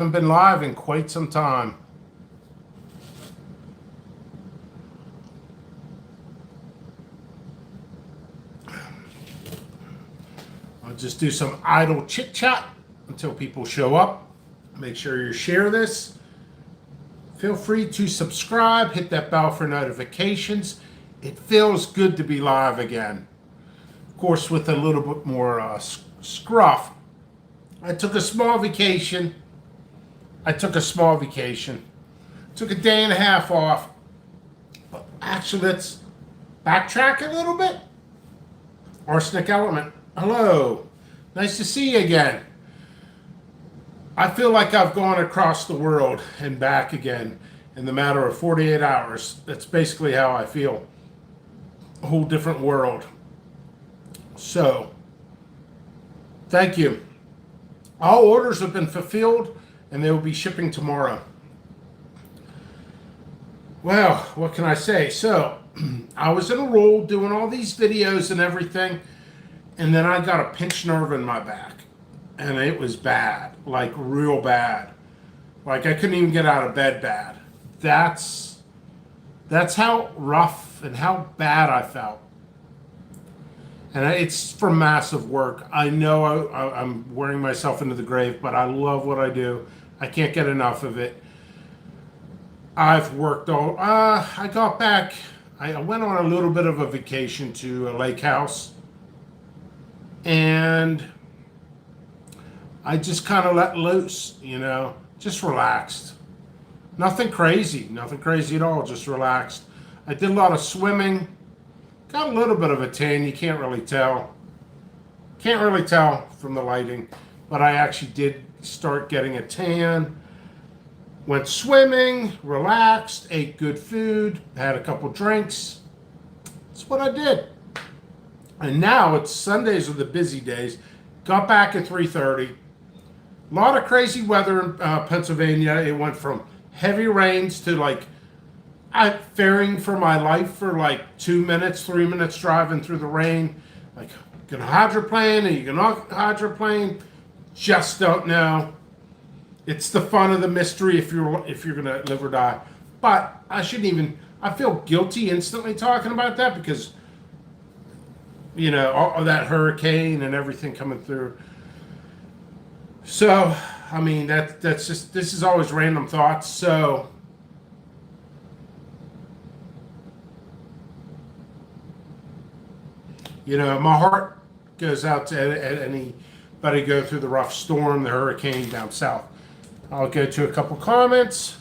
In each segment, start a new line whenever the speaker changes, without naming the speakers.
Haven't been live in quite some time. I'll just do some idle chit chat until people show up. Make sure you share this. Feel free to subscribe, hit that bell for notifications. It feels good to be live again. Of course, with a little bit more scruff. I took a small vacation. Took a day and a half off. But actually, let's backtrack a little bit. Arsenic Element, hello. Nice to see you again. I feel like I've gone across the world and back again in the matter of 48 hours. That's basically how I feel. A whole different world. So, thank you. All orders have been fulfilled and they will be shipping tomorrow. Well, what can I say? So, I was in a roll doing all these videos and everything, and then I got a pinched nerve in my back. And it was bad, like real bad. Like I couldn't even get out of bed bad. That's how rough and how bad I felt. And it's for massive work. I know I'm wearing myself into the grave, but I love what I do. I can't get enough of it. I've worked all, I got back, I went on a little bit of a vacation to a lake house. And I just kind of let loose, just relaxed. Nothing crazy at all, just relaxed. I did a lot of swimming. Got a little bit of a tan, you can't really tell. Can't really tell from the lighting, but I actually did start getting a tan. Went swimming, relaxed, ate good food, had a couple drinks. That's what I did. And now it's Sundays are the busy days. Got back at 3:30. A lot of crazy weather in Pennsylvania. It went from heavy rains to I'm fearing for my life for 2 minutes, 3 minutes driving through the rain. Like, gonna hydroplane? Are you gonna hydroplane? Just don't know. It's the fun of the mystery if you're gonna live or die. But I feel guilty instantly talking about that because all of that hurricane and everything coming through. So, that's just, this is always random thoughts. So, my heart goes out to anybody go through the rough storm, the hurricane down south. I'll go to a couple comments.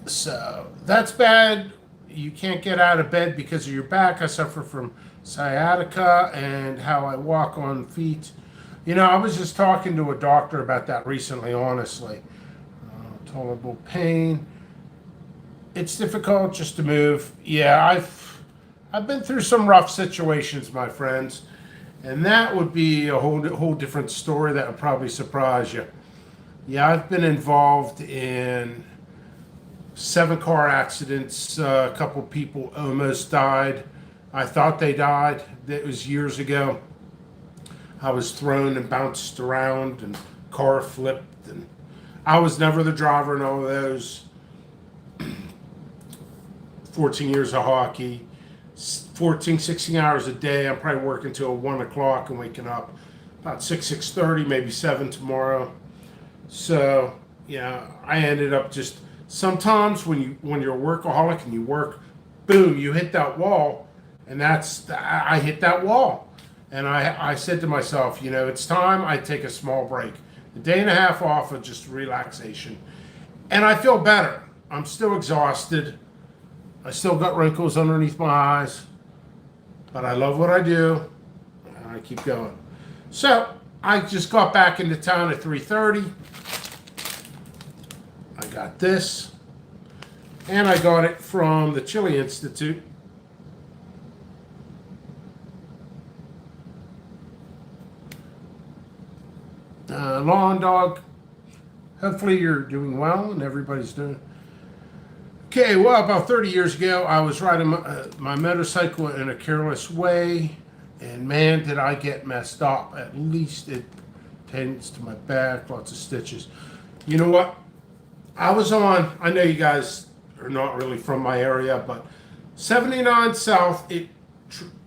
So, that's bad. You can't get out of bed because of your back. I suffer from sciatica and how I walk on feet. I was just talking to a doctor about that recently, honestly. Tolerable pain. It's difficult just to move. Yeah, I've been through some rough situations, my friends. And that would be a whole different story that would probably surprise you. Yeah, I've been involved in 7 car accidents. A couple people almost died. I thought they died. That was years ago. I was thrown and bounced around and car flipped. And I was never the driver in all of those. 14 years of hockey. 14, 16 hours a day. I'm probably working till 1 o'clock and waking up about 6:30, maybe 7 tomorrow. So, yeah, I ended up just, sometimes when you're a workaholic and you work, boom, you hit that wall. And I hit that wall. And I said to myself, it's time I take a small break. A day and a half off of just relaxation. And I feel better. I'm still exhausted. I still got wrinkles underneath my eyes. But I love what I do. And I keep going. So, I just got back into town at 3:30. I got this. And I got it from the CHILE Institute. Lawn dog. Hopefully you're doing well and everybody's doing. Okay, well, about 30 years ago, I was riding my motorcycle in a careless way, and man, did I get messed up. At least it tendons to my back, lots of stitches. You know what? I know you guys are not really from my area, but 79 South,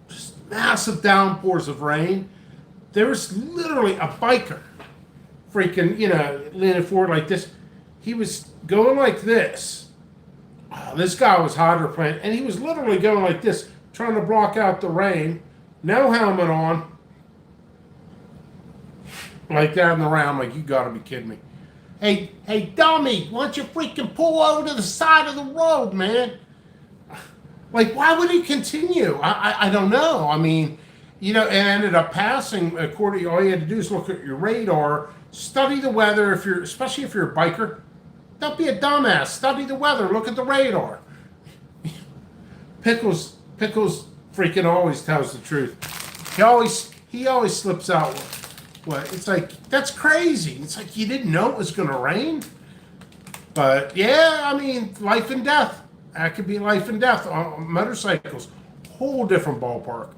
just massive downpours of rain. There was literally a biker freaking, leaning forward like this. He was going like this. Oh, this guy was hydroplaned, and he was literally going like this, trying to block out the rain. No helmet on. Like that in the round, like, you gotta be kidding me. Hey, dummy, why don't you freaking pull over to the side of the road, man? Like, why would he continue? I don't know. I mean, it ended up passing. According, all you had to do is look at your radar, study the weather. Especially if you're a biker, don't be a dumbass. Study the weather. Look at the radar. Pickles freaking always tells the truth. He always slips out. What? It's like, that's crazy. It's like, you didn't know it was going to rain. But yeah, I mean, life and death. That could be life and death on motorcycles. Whole different ballpark.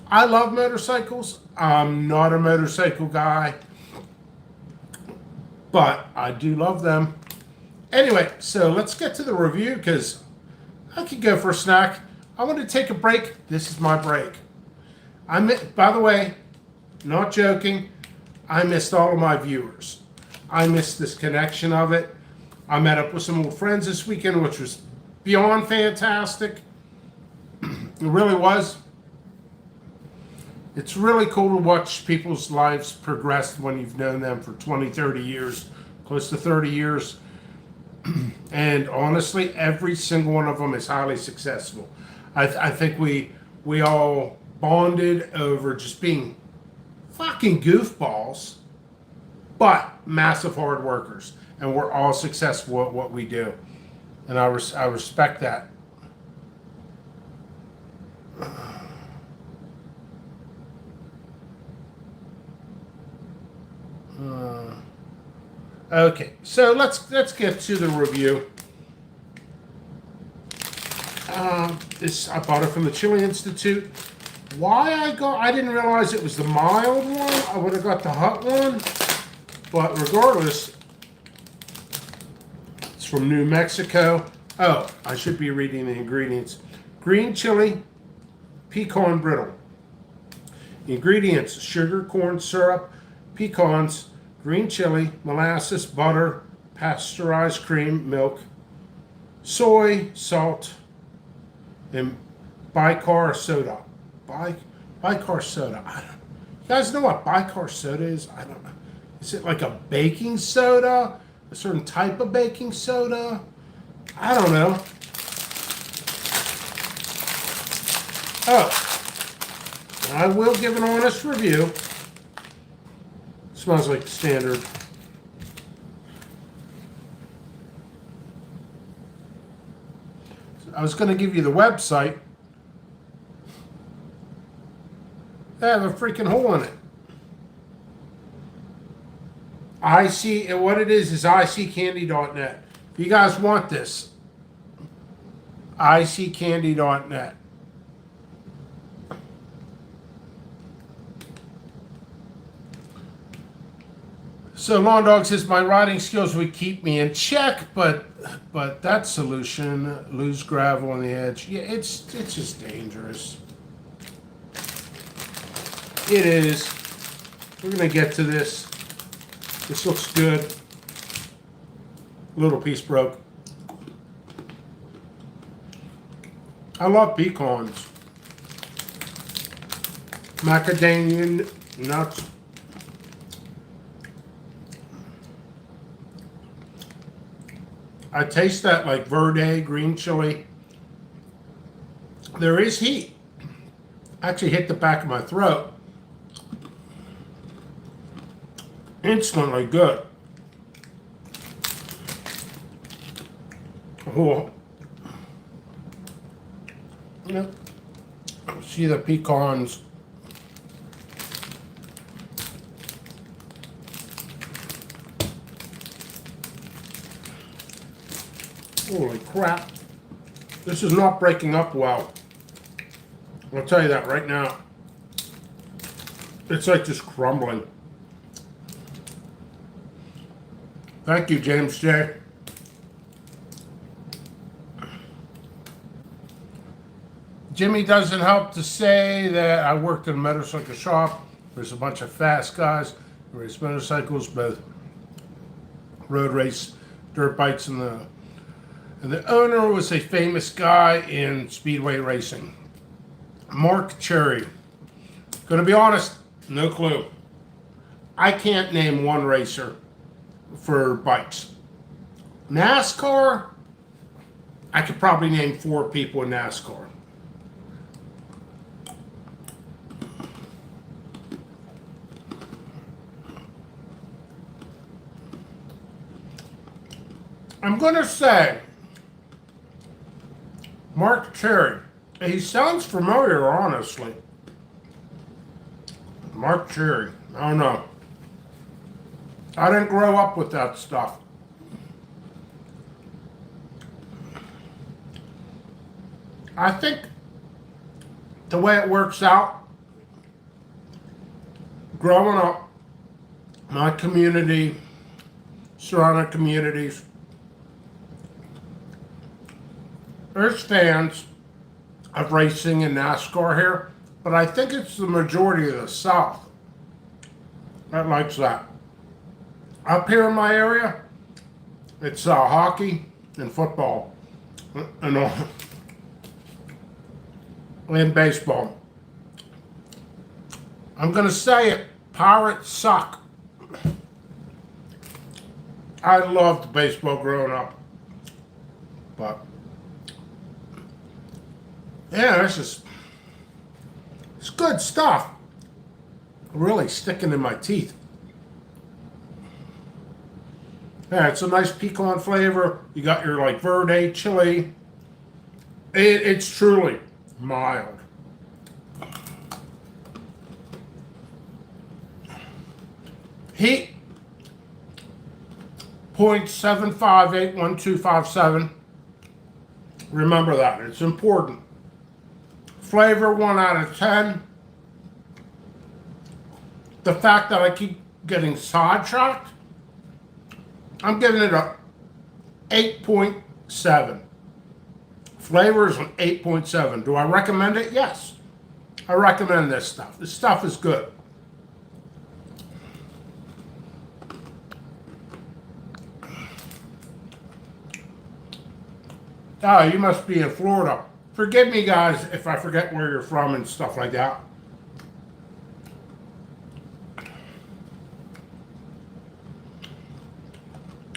I love motorcycles. I'm not a motorcycle guy, but I do love them. Anyway, so let's get to the review, because I could go for a snack. I want to take a break. This is my break. By the way, not joking, I missed all of my viewers. I missed this connection of it. I met up with some old friends this weekend, which was beyond fantastic. It really was. It's really cool to watch people's lives progress when you've known them for 20, 30 years, close to 30 years. And honestly, every single one of them is highly successful. I think we all bonded over just being fucking goofballs, but massive hard workers. And we're all successful at what we do. And I respect that. Okay, so let's get to the review. This, I bought it from the CHILE Institute. I didn't realize it was the mild one. I would have got the hot one. But regardless, it's from New Mexico. Oh, I should be reading the ingredients. Green chili, pecan brittle. Ingredients: sugar, corn syrup, pecans, green chili, molasses, butter, pasteurized cream, milk, soy, salt, and bicar soda. Bicar soda. You guys know what bicar soda is? I don't know. Is it like a baking soda? A certain type of baking soda? I don't know. Oh, I will give an honest review. Smells like standard. I was going to give you the website. They have a freaking hole in it. What it is iccandy.net. If you guys want this, iccandy.net. So Lawn Dog says, my riding skills would keep me in check, but that solution, lose gravel on the edge, yeah, it's just dangerous. It is. We're gonna get to this. This looks good. Little piece broke. I love pecans. Macadamia nuts. I taste that like verde, green chili. There is heat. Actually hit the back of my throat. Instantly good. Oh. Yeah. See the pecans. Holy crap. This is not breaking up well. I'll tell you that right now. It's like just crumbling. Thank you, James J. Jimmy doesn't help to say that I worked in a motorcycle shop. There's a bunch of fast guys who race motorcycles, both road race, dirt bikes, and the owner was a famous guy in speedway racing. Mark Cherry. Gonna be honest, no clue. I can't name one racer for bikes. NASCAR, I could probably name 4 people in NASCAR. I'm gonna say Mark Cherry. He sounds familiar, honestly. Mark Cherry. I don't know. I didn't grow up with that stuff. I think the way it works out, growing up, my community, surrounding communities, there's fans of racing and NASCAR here, but I think it's the majority of the South that likes that. Up here in my area, it's hockey and football and all, and baseball. I'm gonna say it, Pirates suck. I loved baseball growing up, but yeah, it's good stuff. Really sticking in my teeth. Yeah, it's a nice pecan flavor. You got your like verde chili. It's truly mild. Heat 0.758127. Remember that, it's important. Flavor 1 out of 10. The fact that I keep getting sidetracked, I'm giving it a 8.7. Flavor is an 8.7. Do I recommend it? Yes. I recommend this stuff. This stuff is good. Oh, you must be in Florida. Forgive me, guys, if I forget where you're from and stuff like that.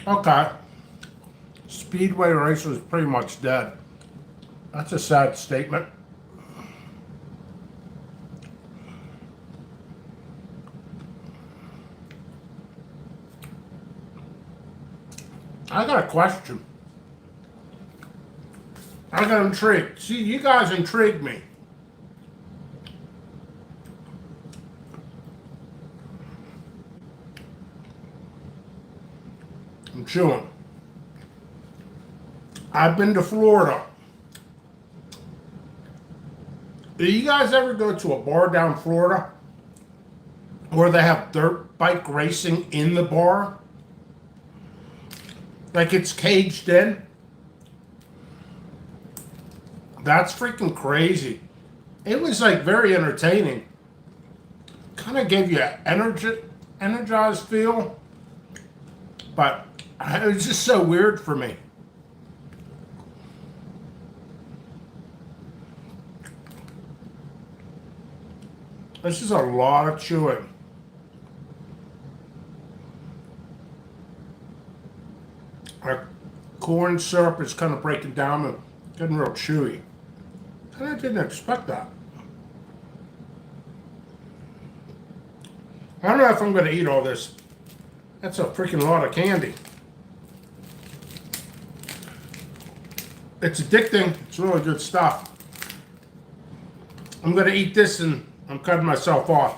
Okay. Speedway racer is pretty much dead. That's a sad statement. I got a question. I got intrigued. See, you guys intrigued me. I'm chewing. I've been to Florida. Do you guys ever go to a bar down Florida where they have dirt bike racing in the bar? Like it's caged in? That's freaking crazy. It was like very entertaining. Kind of gave you an energized feel, but it was just so weird for me. This is a lot of chewing. Our corn syrup is kind of breaking down and getting real chewy. I didn't expect that. I don't know if I'm going to eat all this. That's a freaking lot of candy. It's addicting. It's really good stuff. I'm going to eat this and I'm cutting myself off.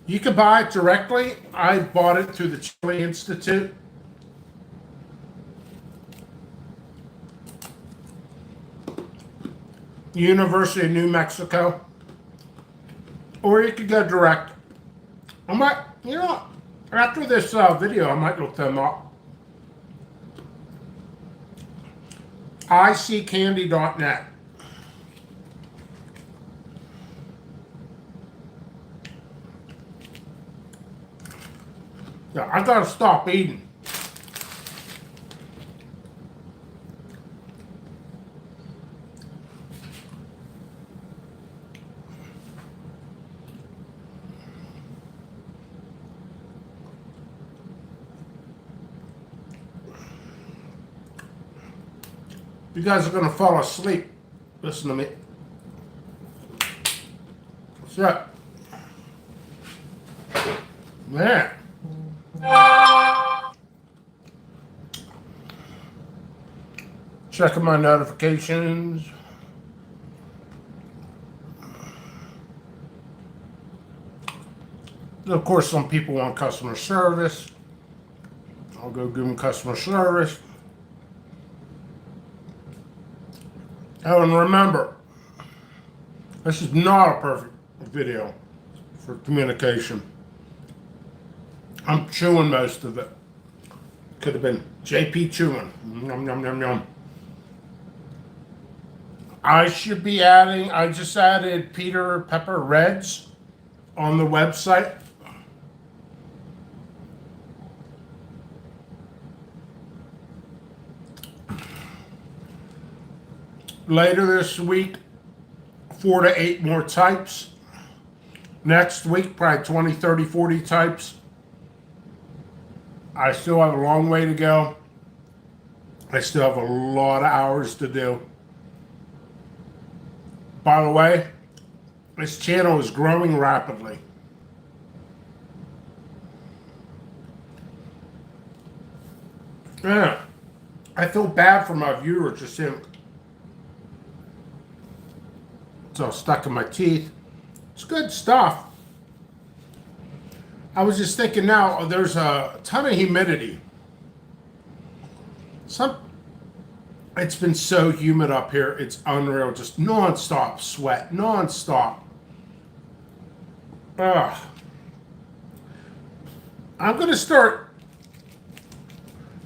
You can buy it directly. I bought it through the CHILE Institute. University of New Mexico, or you could go direct. You know what? After this video, I might look them up. iccandy.net. Yeah, I gotta stop eating. You guys are gonna fall asleep. Listen to me. What's that? Man. Checking my notifications. Of course, some people want customer service. I'll go give them customer service. Oh, and remember, this is not a perfect video for communication. I'm chewing most of it. Could have been JP chewing. Yum, yum, yum, yum. I should be adding, I just added Peter Pepper Reds on the website. Later this week, 4 to 8 more types. Next week, probably 20, 30, 40 types. I still have a long way to go. I still have a lot of hours to do. By the way, this channel is growing rapidly. Yeah, I feel bad for my viewers. Just saying, it's all stuck in my teeth. It's good stuff. I was just thinking now, there's a ton of humidity. It's been so humid up here, it's unreal. Just non-stop sweat, non-stop. Ugh. I'm gonna start.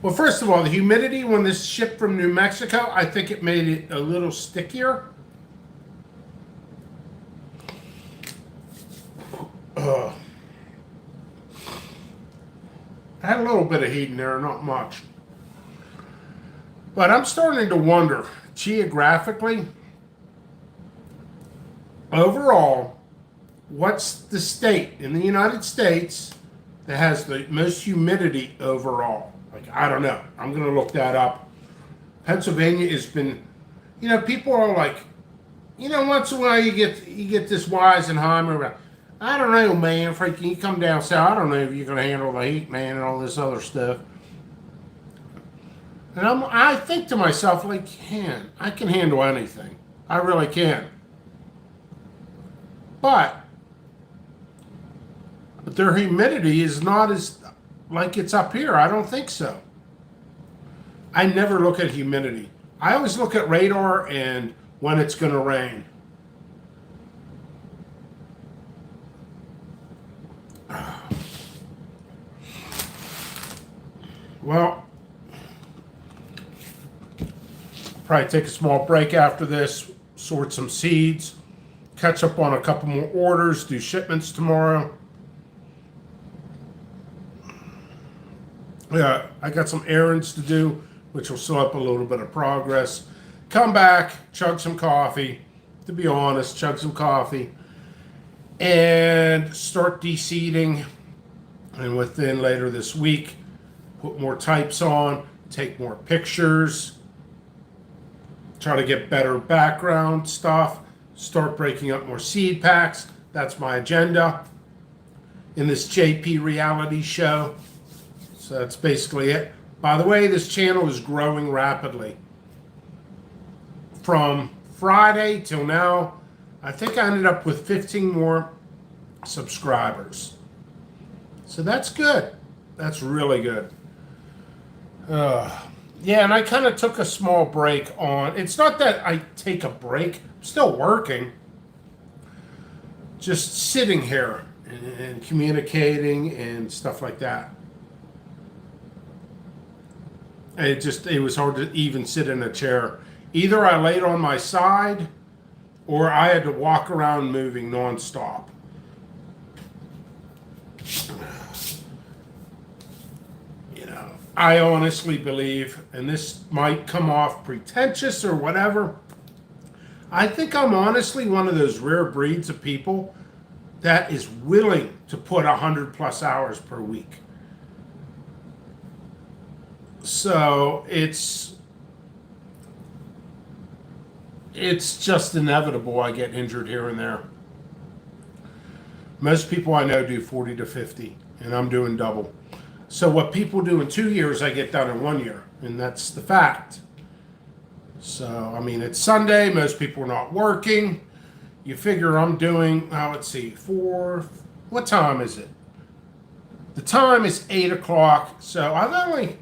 Well, first of all, the humidity when this shipped from New Mexico, I think it made it a little stickier. Ugh. I had a little bit of heat in there, not much. But I'm starting to wonder, geographically, overall, what's the state in the United States that has the most humidity overall? Like, I don't know. I'm going to look that up. Pennsylvania has been, people are like, once in a while you get this Weisenheimer. I don't know, man. Freaking, you come down south. I don't know if you're going to handle the heat, man, and all this other stuff. And I think to myself, like, I can handle anything. I really can. But their humidity is not as like it's up here. I don't think so. I never look at humidity. I always look at radar and when it's going to rain. Well, probably take a small break after this, sort some seeds, catch up on a couple more orders, do shipments tomorrow. Yeah, I got some errands to do, which will slow up a little bit of progress. Come back, chug some coffee, to be honest, chug some coffee, and start de-seeding. And within later this week, put more types on, take more pictures, try to get better background stuff, start breaking up more seed packs. That's my agenda in this JP reality show. So that's basically it. By the way, this channel is growing rapidly. From Friday till now, I think I ended up with 15 more subscribers. So that's good. That's really good. Yeah, and I kind of took a small break on. It's not that I take a break. I'm still working. Just sitting here and communicating and stuff like that. It was hard to even sit in a chair. Either I laid on my side or I had to walk around moving nonstop. You know, I honestly believe, and this might come off pretentious or whatever, I think I'm honestly one of those rare breeds of people that is willing to put 100+ hours per week. So it's just inevitable I get injured here and there. Most people I know do 40 to 50, and I'm doing double. So what people do in 2 years, I get done in 1 year, and that's the fact. So, I mean, it's Sunday, most people are not working. You figure I'm doing, let's see, what time is it? The time is 8 o'clock, so I've only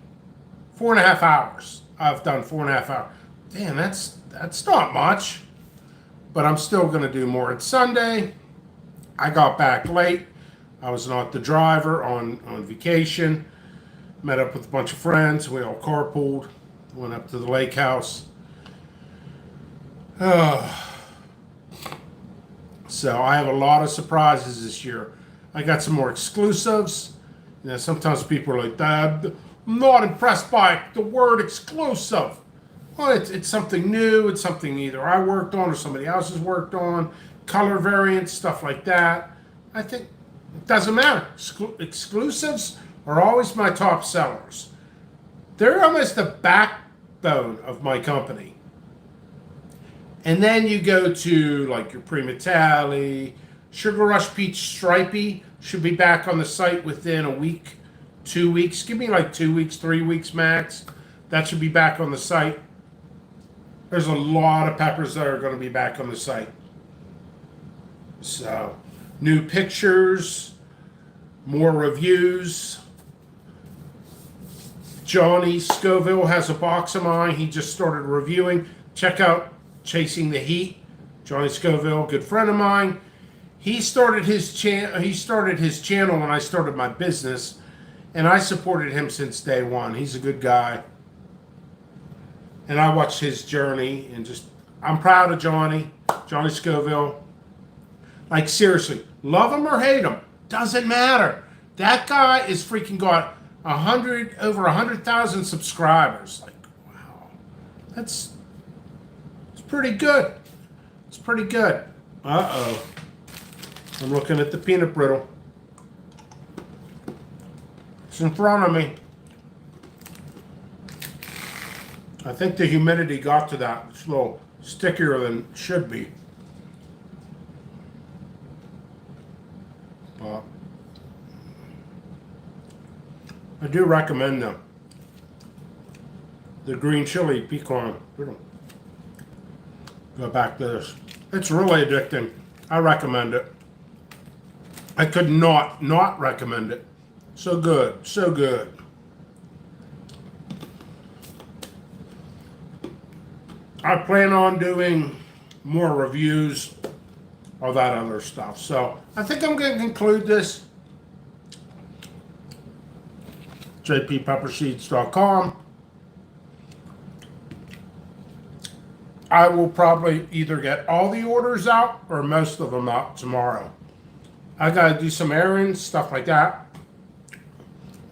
4.5 hours. I've done 4.5 hours. Damn, that's not much, but I'm still going to do more. It's Sunday. I got back late. I was not the driver on vacation. Met up with a bunch of friends. We all carpooled. Went up to the lake house. So I have a lot of surprises this year. I got some more exclusives. You know, sometimes people are like, Dad, I'm not impressed by the word exclusive. Well, it's something new. It's something either I worked on or somebody else has worked on. Color variants, stuff like that. I think it doesn't matter. Exclusives are always my top sellers. They're almost the backbone of my company. And then you go to like your Primatali, Sugar Rush Peach Stripey should be back on the site within a week, 2 weeks. Give me like 2 weeks, 3 weeks max. That should be back on the site. There's a lot of peppers that are going to be back on the site. So, new pictures, more reviews. Johnny Scoville has a box of mine. He just started reviewing. Check out Chasing the Heat. Johnny Scoville, good friend of mine. He started his channel when I started my business, and I supported him since day one. He's a good guy. And I watched his journey, and I'm proud of Johnny Scoville. Like, seriously, love him or hate him, doesn't matter. That guy is freaking got over 100,000 subscribers. Like, wow, it's pretty good. It's pretty good. Uh-oh. I'm looking at the peanut brittle. It's in front of me. I think the humidity got to that. It's a little stickier than it should be. But I do recommend them. The green chili pecan brittle. Go back to this. It's really addicting. I recommend it. I could not recommend it. So good, so good. I plan on doing more reviews of that other stuff. So I think I'm going to conclude this. jppepperseeds.com. I will probably either get all the orders out or most of them out tomorrow. I got to do some errands, stuff like that.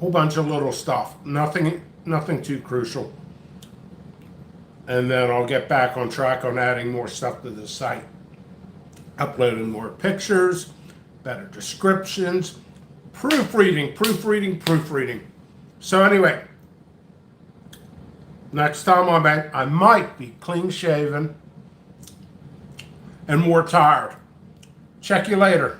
Whole bunch of little stuff. Nothing too crucial. And then I'll get back on track on adding more stuff to the site. Uploading more pictures, better descriptions, proofreading. So anyway, next time I'm back, I might be clean shaven and more tired. Check you later.